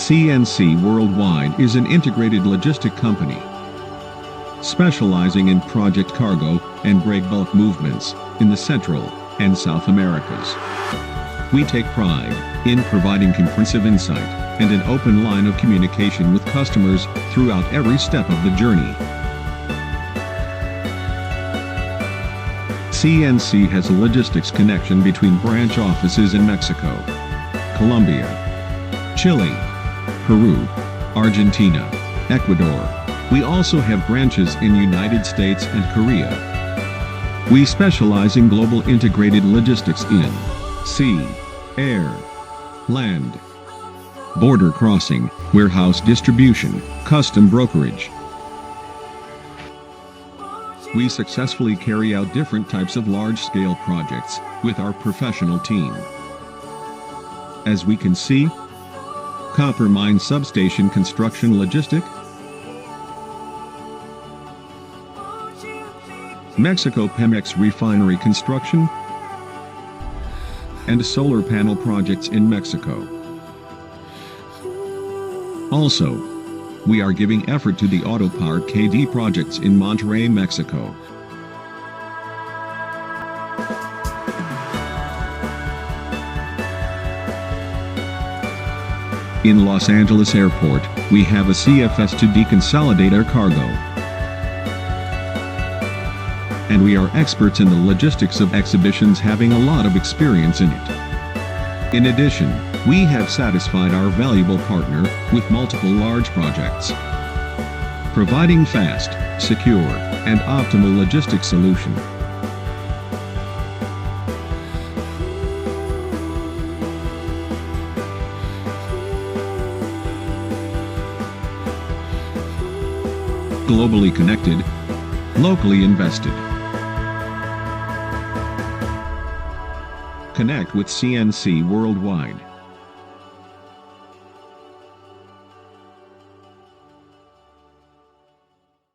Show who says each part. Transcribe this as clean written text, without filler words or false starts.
Speaker 1: CNC Worldwide is an integrated logistic company specializing in project cargo and break bulk movements in the Central and South Americas. We take pride in providing comprehensive insight and an open line of communication with customers throughout every step of the journey. CNC has a logistics connection between branch offices in Mexico, Colombia, Chile, Peru, Argentina, Ecuador. We also have branches in United States and Korea. We specialize in global integrated logistics in sea, air, land, border crossing, warehouse distribution, custom brokerage. We successfully carry out different types of large-scale projects with our professional team. As we can see, copper mine substation construction logistic, Mexico Pemex refinery construction, and solar panel projects in Mexico. Also, we are giving effort to the auto-powered KD projects in Monterrey, Mexico. In Los Angeles Airport, we have a CFS to deconsolidate our cargo. And we are experts in the logistics of exhibitions, having a lot of experience in it. In addition, we have satisfied our valuable partner with multiple large projects, providing fast, secure, and optimal logistics solution. Globally connected, locally invested. Connect with CNC Worldwide.